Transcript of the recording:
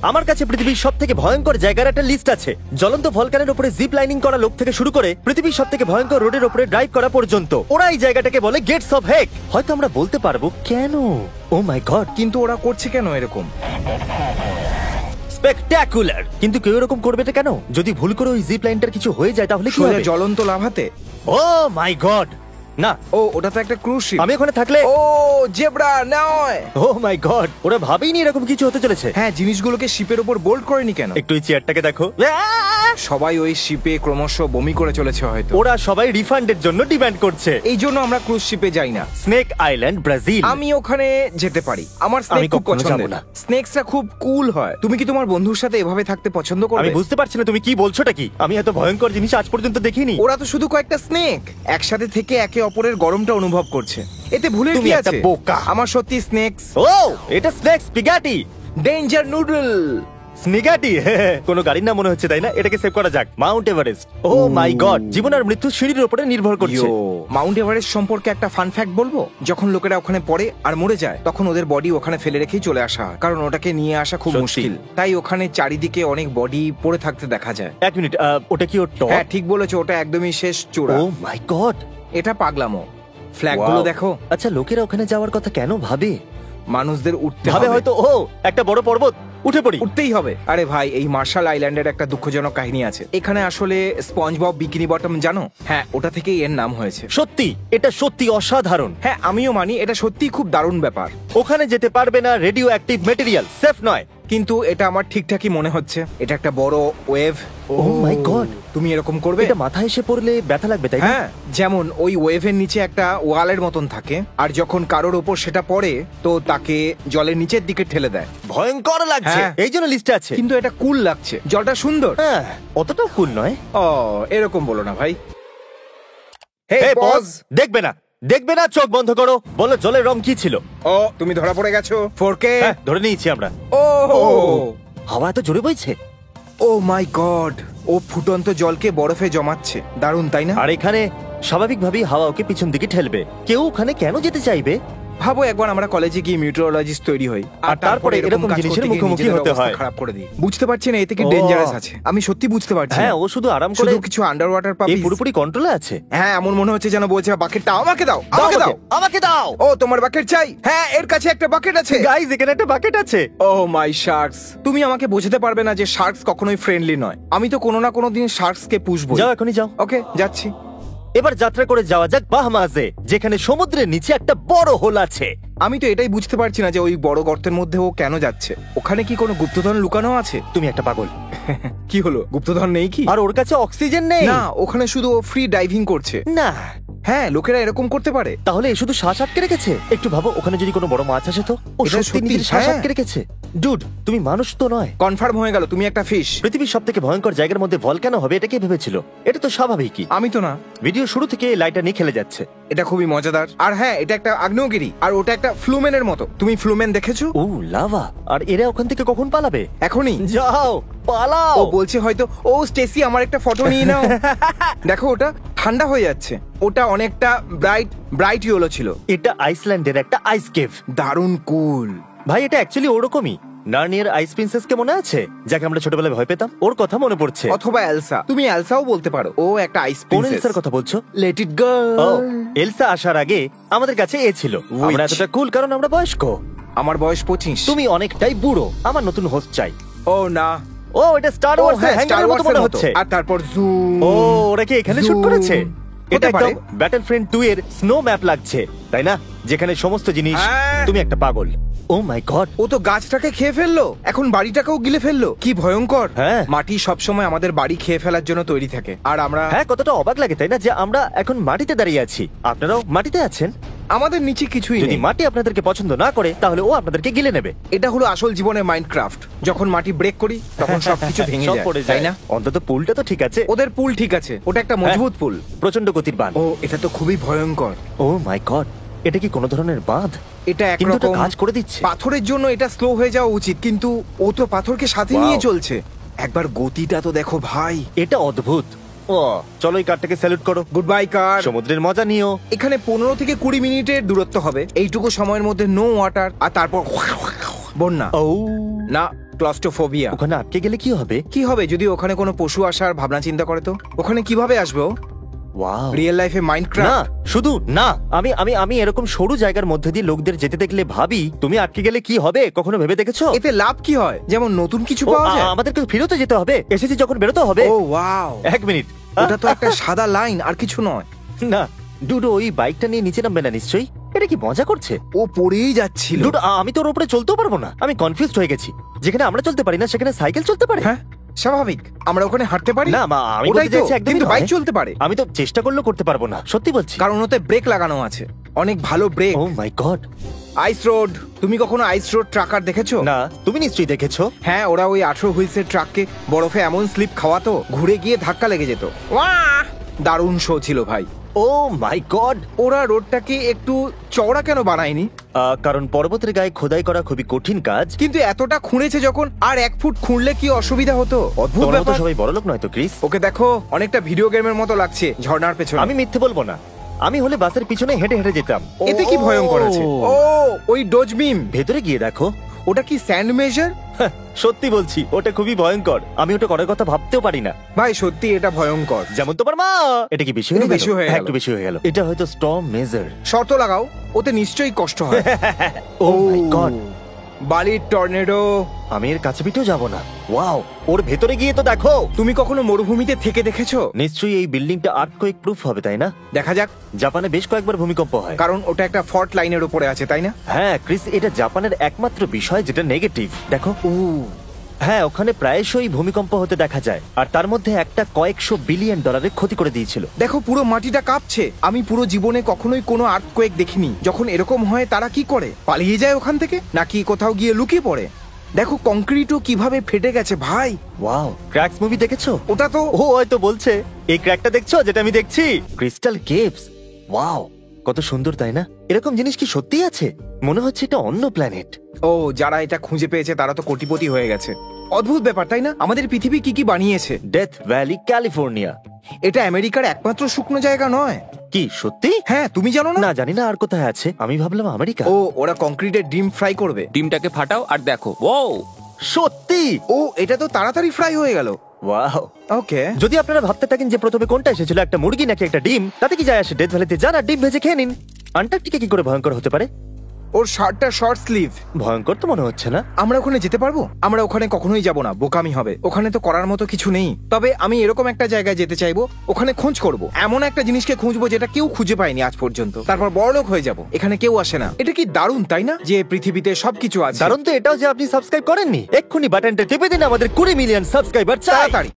আমার কাছে পৃথিবীর সবথেকে ভয়ঙ্কর জায়গার একটা লিস্ট আছে। জ্বলন্ত ভলকানের উপরে জিপ লাইনিং করা লোক থেকে শুরু করে পৃথিবীর সবথেকে ভয়ঙ্কর রোডের উপরে ড্রাইভ করা পর্যন্ত ওরা এই জায়গাটাকে বলে গেটস অফ হেক। হয়তো আমরা বলতে পারবো কেন। ও মাই গড, কিন্তু ওরা করছে কেন এরকম? স্পেকটাকুলার। কিন্তু কেউ এরকম করবে এটা কেন? যদি ভুল করে ওই জিপ লাইনটার কিছু হয়ে যায় তাহলে কি সোজা হবে? জ্বলন্ত লাভাতে? ও মাই গড, না। ও, ওটা তো একটা ক্রুজ শিপ। আমি ওখানে থাকলে ও জেব্রা নয়। ও মাই গড, ওরা ভাবেইনি এরকম কিছু হতে চলেছে। হ্যাঁ, জিনিসগুলোকে শিপের উপর বোল্ড করেনি কেন? একটু এই চেয়ারটাকে দেখো। সবাই ওই শিপে ক্রমশ বমি করে চলেছে হয়তো। ওরা সবাই রিফান্ডের জন্য ডিমান্ড করছে। এই জন্য আমরা ক্রুজ শিপে যাই না। Snake island, Brazil. আমি ওখানে যেতে পারি। আমার স্নেক আমি খুব কখনো পছন্দ। যাবো না। স্নেকসরা খুব কুল হয়। তুমি কি তোমার বন্ধুর সাথে এভাবে থাকতে পছন্দ আমি করবে? বুঝতে পারছি না তুমি কি বলছোটা কি। আমি এত ভয়ঙ্কর জিনিস আজ পর্যন্ত দেখিনি। ওরা তো শুধু কয়েকটা স্নেক একসাথে থেকে একে অপরের গরমটা অনুভব করছে। এতে ভুলের তুমি কি একটা আছে? বোকা। আমার সত্যি স্নেকস। ও, এটা স্নেক স্পিগাটি। Danger noodle. স্নিগাটি। কোনো গাড়ির নাম মনে হচ্ছে, তাই না? এটাকে সেভ করা যাক। Mount Everest. Oh my God, জীবন আর মৃত্যু সিঁড়ির উপরে নির্ভর করছে। মাউন্ট এভারেস্ট সম্পর্কে একটা ফান ফ্যাক্ট বলবো। যখন লোকেরা ওখানে পড়ে আর মরে যায় তখন ওদের বডি ওখানে ফেলে রেখেই চলে আসা হয়, কারণ ওটাকে নিয়ে আসা খুব সত্যি? মুশকিল। তাই ওখানে চারিদিকে অনেক বডি পড়ে থাকতে দেখা যায়। এক মিনিট, ওটা কি ওর টপ? হ্যাঁ, ঠিক বলেছো, ওটা একদমই শেষ চূড়া। ও মাই গড, এটা পাগলামো। ফ্ল্যাগ গুলো দেখো। আচ্ছা, লোকেরা ওখানে যাওয়ার কথা কেন ভাবে? মানুষদের উঠতে ভাবে হবে। হয়তো ও একটা বড় পর্বত, উঠে পড়ি। উঠতেই হবে। আরে ভাই, এই মার্শাল আইল্যান্ডের একটা দুঃখজনক কাহিনী আছে। এখানে আসলে স্পঞ্জবব বিকিনি বটম, জানো? হ্যাঁ, ওটা থেকেই এর নাম হয়েছে। সত্যি, এটা সত্যি অসাধারণ। হ্যাঁ, আমিও মানি এটা সত্যিই খুব দারুণ ব্যাপার। ওখানে যেতে পারবে না, রেডিও অ্যাক্টিভ ম্যাটেরিয়াল, সেফ নয়। কিন্তু এটা আমার ঠিকঠাকই মনে হচ্ছে। এটা একটা বড় ওয়েভ। Oh my God! তুমি এরকম করবে? এটা মাথায় এসে পড়লে ব্যথা লাগবে, তাই না? হ্যাঁ, যেমন ওই ওয়েভের নিচে একটা ওয়ালের মতন থাকে, আর যখন কারোর ওপর সেটা পড়ে তো তাকে জলের নিচের দিকে ঠেলে দেয়। ভয়ঙ্কর লাগছে, হ্যাঁ। এই জন্য লিস্টে আছে। কিন্তু এটা কুল লাগছে, জলটা সুন্দর। হ্যাঁ, অতটাও কুল নয়। ও, এরকম বলো না ভাই। Hey, হে pause! দেখবে না, দেখবে না, চোখ বন্ধ করো। বলো জলের রং কি ছিল? ও, তুমি ধরা পড়ে গেছো। 4K। হ্যাঁ, ধরে নিয়েছি আমরা। ও হাওয়া এত জোরে বইছে। ও মাই গড, ও ফুটন্ত জলকে বরফে জমাচ্ছে। দারুণ, তাই না? আর এখানে স্বাভাবিকভাবেই হাওয়া ওকে পিছন দিকে ঠেলবে। কেউ ওখানে কেন যেতে চাইবে? ভাবো, একবার আমরা কলেজে গিয়ে মিউটোলজিস্ট তৈরি হই আর তারপরে এরকম কাজ জিনিসের করতে গিয়ে মুখোমুখি নিজেদের হতে অবস্থা হয়। খারাপ করে দিই। বুঝতে পারছি না এতে কি ও। ডেঞ্জারাস আছে। আমি সত্যি বুঝতে পারছি না। হ্যাঁ, ও শুধু আরাম করে। শুধু কিছু আন্ডার ওয়াটার এই পাবি। পুরোপুরি কন্ট্রোলে আছে। হ্যাঁ, এমন মনে হচ্ছে যেন বলছে বাকেটটা আমাকে দাও, আমাকে দাও। আমাকে দাও। ও, তোমার বাকেট চাই? হ্যাঁ, এর কাছে একটা বাকেট আছে। গাইস, এখানে একটা বাকেট আছে। ও মাই শার্কস। তুমি আমাকে বোঝাতে পারবে না যে শার্কস কখনোই ফ্রেন্ডলি নয়। আমি তো কোনো না কোনো দিন শার্কসকে পুষবো। যাও, এখনই যাও। ওকে, যাচ্ছি। এবার যাত্রা করে যাওয়া যাক বাহামাজে, যেখানে সমুদ্রের নিচে একটা বড় হোল আছে। আমি তো এটাই বুঝতে পারছি না যে ওই বড় গর্তের মধ্যে ও কেন যাচ্ছে। ওখানে কি কোনো গুপ্তধন লুকানো আছে? তুমি একটা পাগল। কি হলো, গুপ্তধন নেই কি? আর ওর কাছে অক্সিজেন নেই। না, ওখানে শুধু ফ্রি ডাইভিং করছে। না, হ্যাঁ, লোকেরা এরকম করতে পারে। তাহলে এ শুধু শ্বাস আটকে রেখেছে। একটু ভাবো, ওখানে যদি কোনো বড় মাছ আসে তো? ও এটা সত্যি সত্যি, নিজের শ্বাস হ্যাঁ। আটকে রেখেছে। ডুড, তুমি মানুষ তো নয়। কনফার্ম হয়ে গেল তুমি একটা ফিশ। পৃথিবীর সব থেকে ভয়ঙ্কর জায়গার মধ্যে ভলক্যানো হবে এটা কে ভেবেছিল? এটা তো স্বাভাবিকই। আমি তো না। ভিডিও শুরু থেকে লাইটার নিয়ে খেলে যাচ্ছে। এটা খুবই মজাদার। আর হ্যাঁ, এটা একটা আগ্নেয়গিরি, আর ওটা একটা ফ্লুমেনের মতো। তুমি ফ্লুমেন দেখেছো? ও লাভা। আর এরা ওখান থেকে কখন পালাবে? এখনই যাও, পালাও। ও বলছে হয়তো, ও স্টেসি আমার একটা ফটো নিয়ে নাও। দেখো, ওটা ঠান্ডা হয়ে যাচ্ছে। ওটা অনেকটা ব্রাইট ইয়েলো ছিল। এটা আইসল্যান্ডের একটা আইস কেভ। দারুণ কুল। ভাই, এটা অ্যাকচুয়ালি ওরকমই। নার্নিয়ার আইস প্রিন্সেস কে মনে আছে, যাকে আমরা ছোটবেলায় ভয় পেতাম? ওর কথা মনে পড়ছে। অথবা এলসা। তুমি এলসাও বলতে পারো। ও একটা আইস কোন প্রিন্সেস। এলসার কথা বলছো? Let it go. O, Elsa আসার আগে আমাদের কাছে এ ছিল। আমরা এতটা কুল কারণ আমরা বয়স্ক। আমার বয়স 25। তুমি অনেকটাই বুড়ো। আমার নতুন হোস্ট চাই। ও না। ও, এটা স্টার ও ওয়ার্স হ্যাঁ, এর স্টার হ্যাঙ্গারের মতো ওয়ার্সের মনে মতো। হচ্ছে। আর তারপর জুম। ও, ওরা কি এখানে শুট Zoom। করেছে? এটা হতে পারে। একদম ব্যাটলফ্রন্ট 2 এর স্নো ম্যাপ লাগছে, তাই না? যেখানে সমস্ত জিনিস। হ্যাঁ। তুমি একটা পাগল। ও মাই গড, ও তো গাছটাকে খেয়ে ফেললো, এখন বাড়িটাকেও গিলে ফেললো। কি ভয়ঙ্কর। হ্যাঁ। মাটি সবসময় আমাদের বাড়ি খেয়ে ফেলার জন্য তৈরি থাকে, আর আমরা হ্যাঁ, কতটা অবাক লাগে তাই না, যে আমরা এখন মাটিতে দাঁড়িয়ে আছি। আপনারাও মাটিতে আছেন। আমাদের নিচে কিছুই যদি নেই। মাটি আপনাদেরকে পছন্দ না করে তাহলে ও আপনাদেরকে গিলে নেবে। এটা হলো আসল জীবনের মাইনক্রাফট। যখন মাটি ব্রেক করি তখন সবকিছু ভেঙে সব যায়, পড়ে তাই যায় না? অন্তত পুলটা তো ঠিক আছে। ওদের পুল ঠিক আছে, ওটা একটা মজবুত পুল। প্রচন্ড গতির বাঁধ। ও, এটা তো খুবই ভয়ঙ্কর। ও মাই গড, এটা কি কোনো ধরনের বাঁধ? এটা কিন্তু এটা একরকম কাজ করে দিচ্ছে। পাথরের জন্য এটা স্লো হয়ে যাওয়া উচিত, কিন্তু ও তো পাথরকে সাথে Wow. নিয়ে চলছে। একবার গতিটা তো দেখো ভাই। এটা অদ্ভুত। ও, চলো এই কারটাকে স্যালুট করো। গুড বাই কার। সমুদ্রের মজা নিও। এখানে 15 থেকে 20 মিনিটের দূরত্ব হবে। এইটুকু সময়ের মধ্যে নো ওয়াটার, আর তারপর বন্যা। ও না, ক্লস্ট্রোফোবিয়া। ওখানে আটকে গেলে কি হবে? কি হবে যদি ওখানে কোনো পশু আসার ভাবনা চিন্তা করে? তো ওখানে কিভাবে আসবে ও? ওয়াও। রিয়েল লাইফে না মাইনক্রাফট। শুধু না, আমি আমি আমি এরকম সরু জায়গার মধ্যে দিয়ে লোকদের যেতে দেখলে ভাবি তুমি আটকে গেলে কি হবে, কখনো ভেবে দেখেছো? এতে লাভ কি হয়? যেমন নতুন কিছু ও, পাওয়া যায়? আমাদেরকে ফিরতে যেতে হবে, এসেছি যখন বেরোতে হবে। ও ওয়াও, এক মিনিট, ওটা তো একটা সাদা লাইন আর কিছু নয়। না ডুডো ওই বাইকটা নিয়ে নিচে নামবে না নিশ্চয়ই? এটা কি মজা করছে? ও পড়েই যাচ্ছিল। ডুডো আমি তোর উপরে চলতেও পারবো না, আমি কনফিউজড হয়ে গেছি। যেখানে আমরা চলতে পারি না সেখানে সাইকেল চলতে পারে? হ্যাঁ স্বাভাবিক, আমরা ওখানে হাঁটতে পারি না মা, আমি ওটাই বলতে তো, চাইছি একদমই কিন্তু বাইক নয়। চলতে পারে। আমি তো চেষ্টা করলেও করতে পারবো না, সত্যি বলছি। কারণ ওতে ব্রেক লাগানো আছে, অনেক ভালো break. O my god. Ice road, তুমি কখনো আইস রোড ট্রাকার দেখেছো? না, তুমি নিশ্চয়ই দেখেছো। হ্যাঁ, ওরা ওই 18 হুইলসের ট্রাককে বরফে এমন স্লিপ খাওয়াতো ঘুরে গিয়ে ধাক্কা লেগে যেত। ওয়াহ, দারুণ শো ছিল ভাই। ও মাই গড। ওরা রোডটাকে একটু চওড়া কেন বানায়নি? কারণ পর্বতের গায়ে খোদাই করা খুবই কঠিন কাজ। কিন্তু এতটা খুঁড়েছে যখন, আর 1 ফুট খুঁড়লে কি অসুবিধা হতো? অদ্ভুত তোর মতো ব্যাপার। সবাই বড়লোক নয় তো ক্রিস। ওকে দেখো, অনেকটা ভিডিও গেমের মতো লাগছে ঝর্ণার পেছনে। আমি মিথ্যে বলবো না, আমি হলে বাসের পিছনে হেঁটে হেঁটে যেতাম। এতে কি ভয়ঙ্কর আছে? ও ওই ডোজ বিম, ভেতরে গিয়ে দেখো। ওটা কি স্যান্ড মেজার? হ্যাঁ, সত্যি বলছি ওটা খুবই ভয়ঙ্কর, আমি ওটা করার কথা ভাবতেও পারি না। ভাই সত্যি এটা ভয়ঙ্কর। যেমন তোমার মা। এটা কি বেশি একটু হয়ে গেল? বেশি হয়ে হ্যাঁ, গেল। একটু বেশি হয়ে গেল। এটা হয়তো স্টর্ম মেজার। শর্ত লাগাও, ওতে নিশ্চয়ই কষ্ট হয়। ও মাই গড। বালির টর্নেডো। আমি এর কাছে পিঠেও যাব না। ওয়াও, ওর ভেতরে গিয়ে তো দেখো। তুমি কখনো মরুভূমিতে থেকে দেখেছো? নিশ্চয়ই এই বিল্ডিংটা আর্থকোয়েক প্রুফ হবে, তাই না? দেখা যাক, জাপানে বেশ কয়েকবার ভূমিকম্প হয়। কারণ ওটা একটা ফল্ট লাইনের উপরে আছে, তাই না? হ্যাঁ ক্রিস, এটা জাপানের একমাত্র বিষয় যেটা নেগেটিভ। দেখো। হ্যাঁ, ওখানে প্রায়শই ভূমিকম্প হতে দেখা যায়, আর তার মধ্যে একটা কয়েকশো বিলিয়ন ডলারের ক্ষতি করে দিয়েছিল। দেখো পুরো মাটিটা কাঁপছে। আমি পুরো জীবনে কখনোই কোনো আর্থকোয়েক দেখিনি। যখন এরকম হয় তারা কি করে? পালিয়ে যায় ওখান থেকে, নাকি কোথাও গিয়ে লুকিয়ে পড়ে? দেখো কংক্রিটও কিভাবে ফেটে গেছে ভাই। ওয়াও, ক্র্যাকস মুভি দেখেছো? ওটা তো ও হয়তো বলছে এই ক্র্যাকটা দেখছো যেটা আমি দেখছি। Crystal caves. ওয়াও, কত সুন্দর তাই না? এরকম জিনিস কি সত্যিই আছে? মনে হচ্ছে এটা অন্য প্ল্যানেট। ও, যারা এটা খুঁজে পেয়েছে তারা তো কোটিপতি হয়ে গেছে। অদ্ভুত ব্যাপার তাই না? আমাদের পৃথিবী কি কি বানিয়েছে। Death valley, California. এটা আমেরিকার একমাত্র শুকনো জায়গা নয়। কি সত্যি? হ্যাঁ, তুমি জানো না? না, জানি না আর কোথায় আছে। আমি ভাবলাম আমেরিকা। ও, ওরা কংক্রিটের ডিম ফ্রাই করবে। ডিমটাকে ফাটাও আর দেখো। ও সত্যি? ও, এটা তো তাড়াতাড়ি ফ্রাই হয়ে গেল। ওয়াও। ওকে, যদি আপনারা ভাবতে থাকেন যে প্রথমে কোনটা এসেছিল, একটা মুরগি নাকি একটা ডিম, তাতে কি যায় আসে? ডেথ ভ্যালিতে যান আর ডিম ভেজে খেয়ে নিন। আন্টার্কটিকা কি করে ভয়ঙ্কর হতে পারে? ওর শার্টটা শর্ট স্লিভ। ভয়ঙ্কর তো মনে হচ্ছে না। আমরা ওখানে যেতে পারবো? আমরা ওখানে কখনোই যাব না, বোকামি হবে। ওখানে তো করার মতো কিছু নেই। তবে আমি এরকম একটা জায়গায় যেতে চাইবো, ওখানে খোঁজ করব, এমন একটা জিনিসকে খুঁজবো যেটা কেউ খুঁজে পায়নি আজ পর্যন্ত। তারপর বড়লোক হয়ে যাব। এখানে কেউ আসে না। এটা কি দারুণ তাই না, যে পৃথিবীতে সবকিছু আছে। কারণ তো এটাও যে আপনি সাবস্ক্রাইব করেননি। এক্ষুনি বাটনটা টিপে দিন, আমাদের 20 মিলিয়ন সাবস্ক্রাইবার চাই। তাড়াতাড়ি।